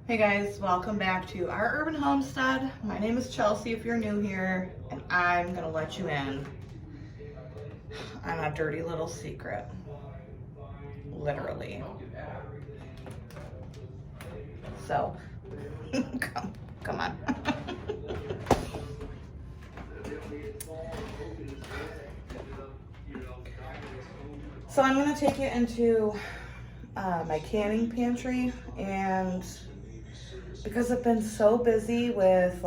Hey guys, welcome back to our urban homestead. My name is Chelsea if you're new here, and I'm gonna let you in on a dirty little secret. Literally. So, come on. So I'm gonna take you into my canning pantry, and because I've been so busy with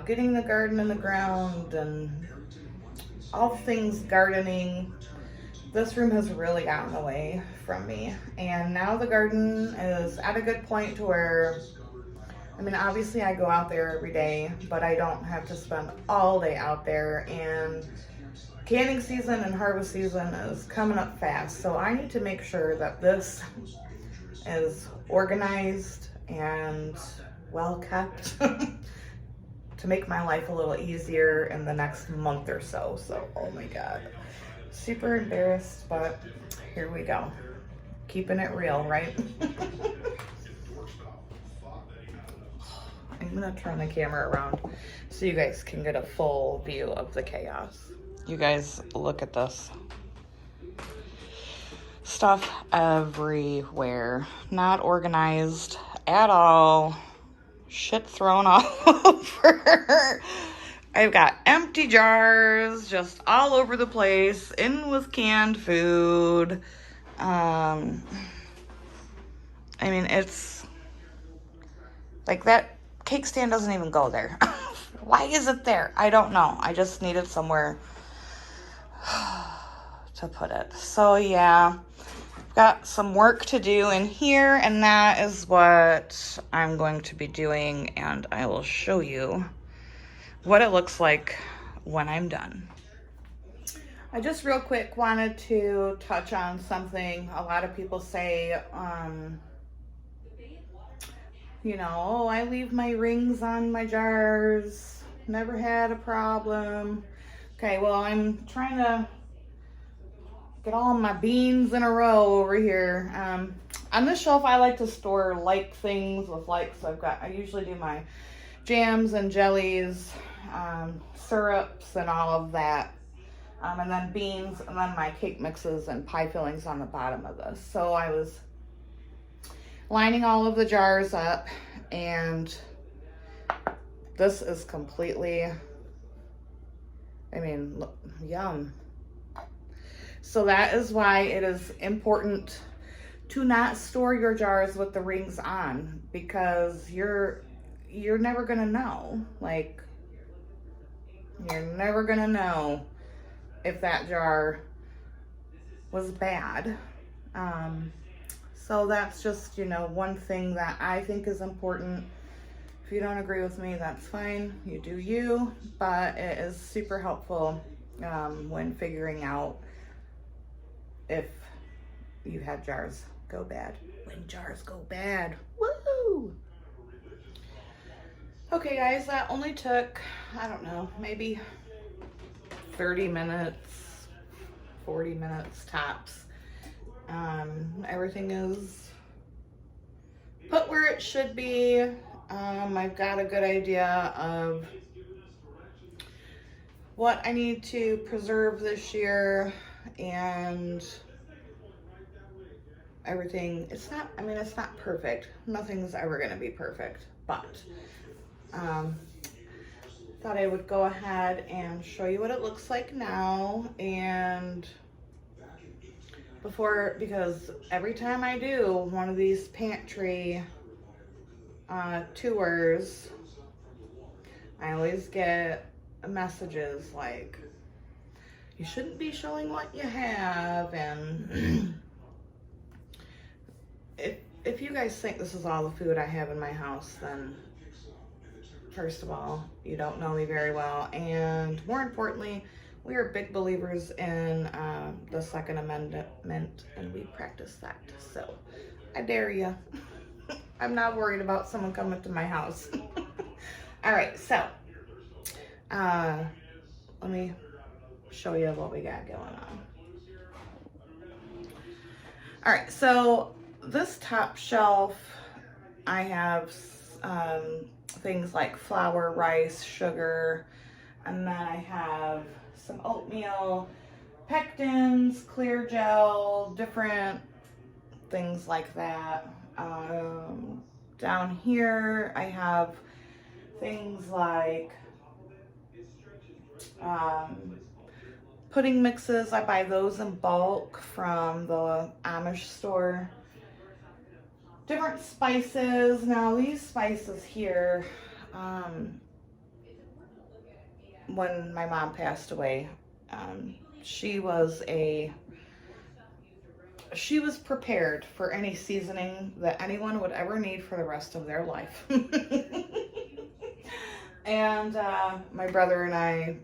getting the garden in the ground and all things gardening, this room has really gotten away from me. And now the garden is at a good point to where, obviously I go out there every day, but I don't have to spend all day out there. And canning season and harvest season is coming up fast. So I need to make sure that this is organized and well kept to make my life a little easier in the next month or so. So, oh my God. Super embarrassed, but here we go. Keeping it real, right? I'm gonna turn the camera around so you guys can get a full view of the chaos. You guys, look at this. Stuff everywhere. Not organized at all. Shit thrown all over. I've got empty jars just all over the place, in with canned food. It's like that cake stand doesn't even go there. Why is it there? I don't know. I just needed somewhere to put it. So yeah, got some work to do in here, and that is what I'm going to be doing, and I will show you what it looks like when I'm done. I just real quick wanted to touch on something. A lot of people say, oh, I leave my rings on my jars, never had a problem. Okay, well, I'm trying to get all my beans in a row over here. On this shelf, I like to store like things with likes. So I usually do my jams and jellies, syrups and all of that. And then beans, and then my cake mixes and pie fillings on the bottom of this. So I was lining all of the jars up, and this is completely, look, yum. So that is why it is important to not store your jars with the rings on, because you're never gonna know. Like, you're never gonna know if that jar was bad. So that's just, one thing that I think is important. If you don't agree with me, that's fine. You do you, but it is super helpful when figuring out if you had jars go bad. When jars go bad. Woo! Okay guys, that only took, I don't know, maybe 30 minutes, 40 minutes tops. Everything is put where it should be. I've got a good idea of what I need to preserve this year, and everything. It's not perfect. Nothing's ever going to be perfect, but thought I would go ahead and show you what it looks like now. And because every time I do one of these pantry tours, I always get messages like, you shouldn't be showing what you have. And if you guys think this is all the food I have in my house, then first of all, you don't know me very well, and more importantly, we are big believers in the Second Amendment, and we practice that. So I dare you. I'm not worried about someone coming to my house. All right, so let me show you what we got going on. All right, so this top shelf I have things like flour, rice, sugar, and then I have some oatmeal, pectins, clear gel, different things like that. Down here I have things like pudding mixes. I buy those in bulk from the Amish store. Different spices. Now these spices here, when my mom passed away, she was prepared for any seasoning that anyone would ever need for the rest of their life. And my brother and I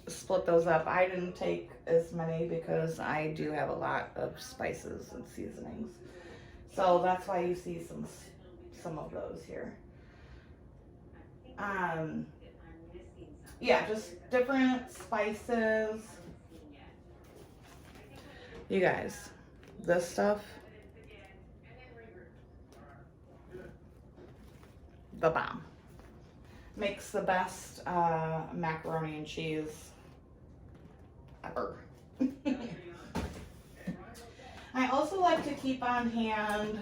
split those up. I didn't take as many because I do have a lot of spices and seasonings. So that's why you see some of those here. Yeah, just different spices. You guys, this stuff, the bomb. Makes the best macaroni and cheese ever. I also like to keep on hand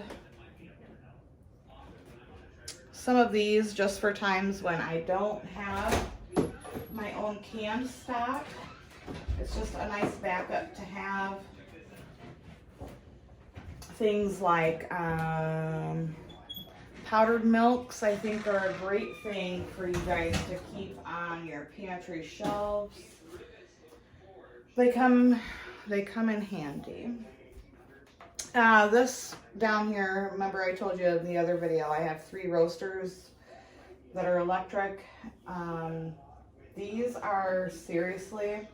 some of these just for times when I don't have my own canned stock. It's just a nice backup to have. Things like powdered milks, I think, are a great thing for you guys to keep on your pantry shelves. They come in handy. This down here, remember I told you in the other video, I have 3 roasters that are electric. These are seriously,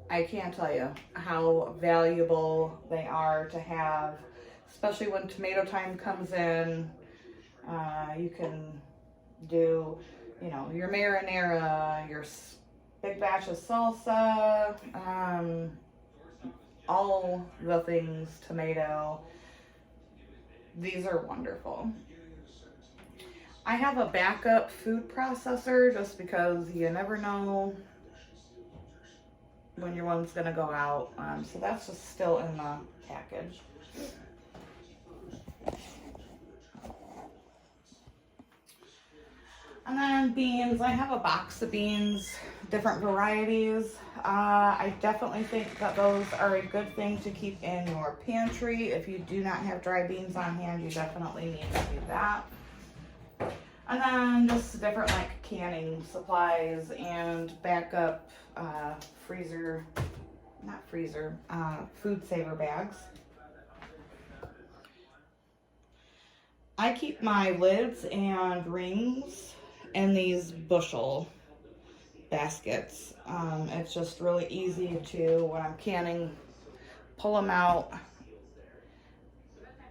I can't tell you how valuable they are to have, especially when tomato time comes in. You can do, you know, your marinara, your big batch of salsa, all the things tomato. These are wonderful. I have a backup food processor just because you never know when your one's gonna go out. So that's just still in the package. And then beans, I have a box of beans, different varieties. I definitely think that those are a good thing to keep in your pantry. If you do not have dry beans on hand, you definitely need to do that. And then just different like canning supplies and backup food saver bags. I keep my lids and rings in these bushel baskets. It's just really easy to, when I'm canning, pull them out.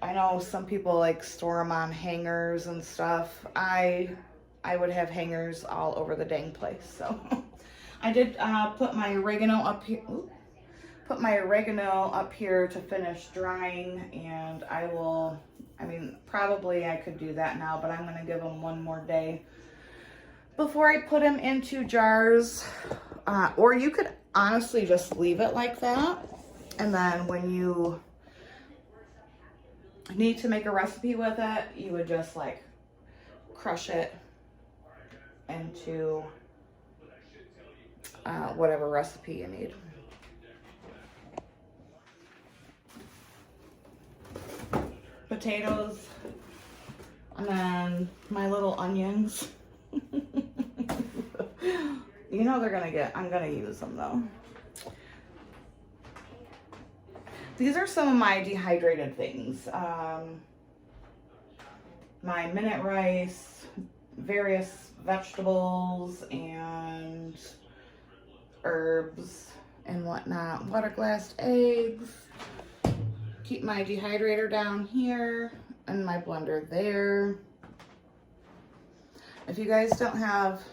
I know some people like store them on hangers and stuff. I would have hangers all over the dang place. So I did put my oregano up here. Put my oregano up here to finish drying, and I will, I mean, probably I could do that now, but I'm going to give them one more day before I put them into jars. Or you could honestly just leave it like that, and then when you need to make a recipe with it, you would just like crush it into whatever recipe you need. Potatoes, and then my little onions. You know I'm gonna use them though. These are some of my dehydrated things. My minute rice, various vegetables and herbs and whatnot. Water glassed eggs. Keep my dehydrator down here and my blender there. If you guys don't have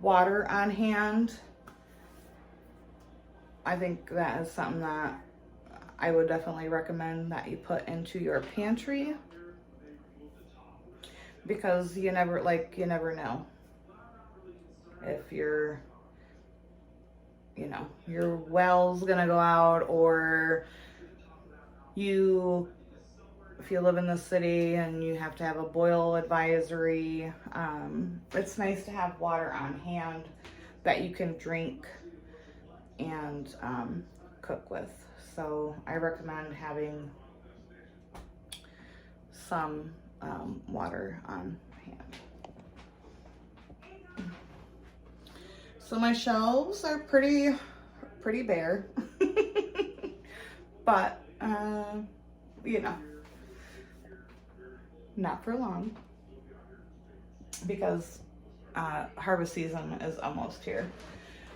water on hand, I think that is something that I would definitely recommend that you put into your pantry, because you never know if your your well's gonna go out, or if you live in the city and you have to have a boil advisory. It's nice to have water on hand that you can drink and cook with. So I recommend having some water on hand. So my shelves are pretty bare, but not for long, because harvest season is almost here.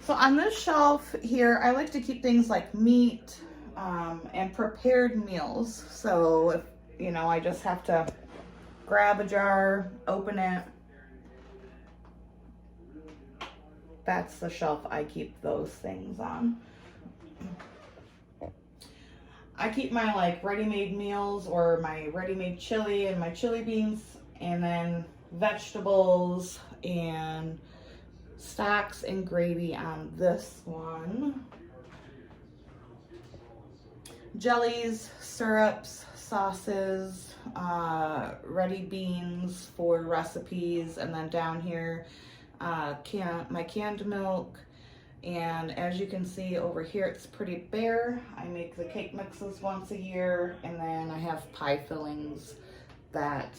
So on this shelf here, I like to keep things like meat and prepared meals. So if I just have to grab a jar, open it, that's the shelf I keep those things on. I keep my like ready-made meals, or my ready-made chili and my chili beans, and then vegetables and stocks and gravy on this one. Jellies, syrups, sauces, ready beans for recipes, and then down here my canned milk. And as you can see over here, it's pretty bare. I make the cake mixes once a year, and then I have pie fillings that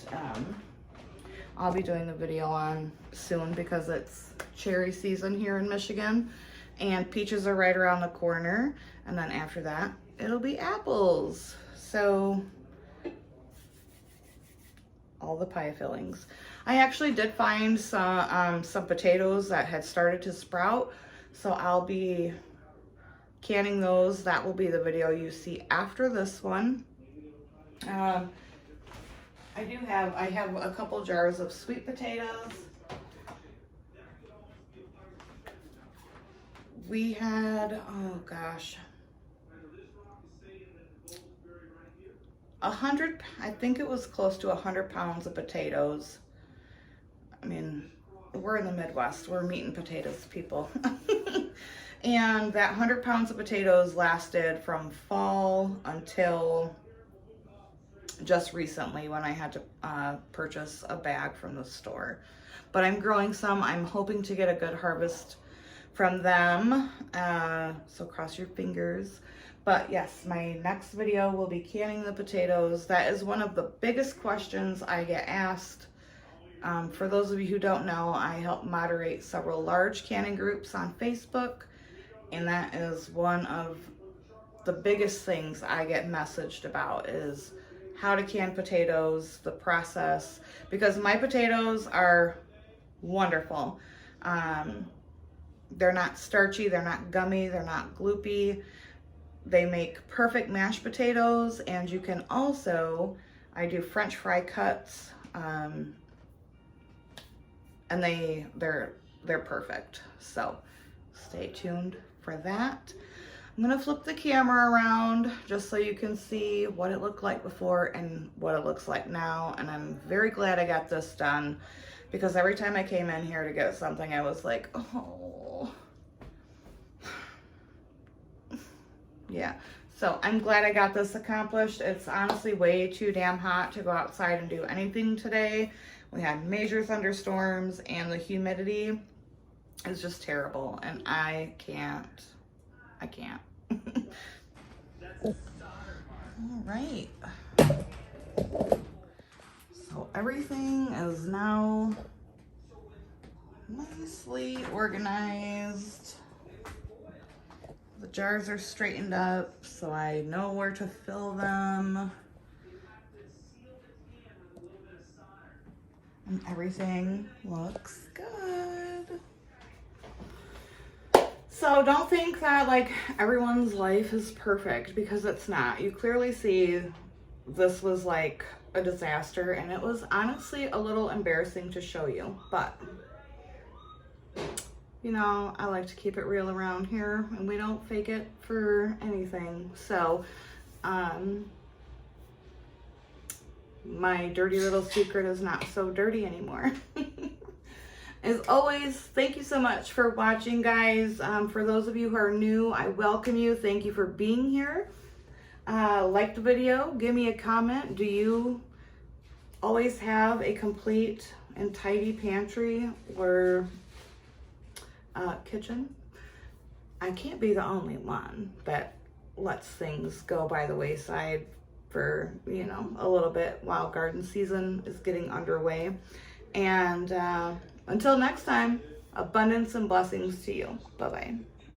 I'll be doing a video on soon, because it's cherry season here in Michigan, and peaches are right around the corner, and then after that it'll be apples. So all the pie fillings. I actually did find some potatoes that had started to sprout, so I'll be canning those. That will be the video you see after this one. I have a couple jars of sweet potatoes. We had, oh gosh, 100, I think it was close to 100 pounds of potatoes. I mean, we're in the Midwest, we're meat and potatoes people. And that 100 pounds of potatoes lasted from fall until just recently, when I had to purchase a bag from the store. But I'm growing some. I'm hoping to get a good harvest from them. So cross your fingers. But yes, my next video will be canning the potatoes. That is one of the biggest questions I get asked. For those of you who don't know, I help moderate several large canning groups on Facebook, and that is one of the biggest things I get messaged about, is how to can potatoes, the process, because my potatoes are wonderful. They're not starchy, they're not gummy, they're not gloopy. They make perfect mashed potatoes, and you can also, I do French fry cuts, and they're perfect. So stay tuned for that. I'm gonna flip the camera around just so you can see what it looked like before and what it looks like now. And I'm very glad I got this done, because every time I came in here to get something, I was like, oh. Yeah, so I'm glad I got this accomplished. It's honestly way too damn hot to go outside and do anything today. We had major thunderstorms, and the humidity is just terrible, and I can't. All right. So everything is now nicely organized. The jars are straightened up, so I know where to fill them. And everything looks good. So don't think that like everyone's life is perfect, because it's not. You clearly see this was like a disaster, and it was honestly a little embarrassing to show you, but I like to keep it real around here, and we don't fake it for anything. So My dirty little secret is not so dirty anymore. As always, thank you so much for watching, guys. For those of you who are new, I welcome you. Thank you for being here. Like the video, give me a comment. Do you always have a complete and tidy pantry or kitchen? I can't be the only one that lets things go by the wayside for, you know, a little bit while garden season is getting underway. And until next time, abundance and blessings to you. Bye-bye.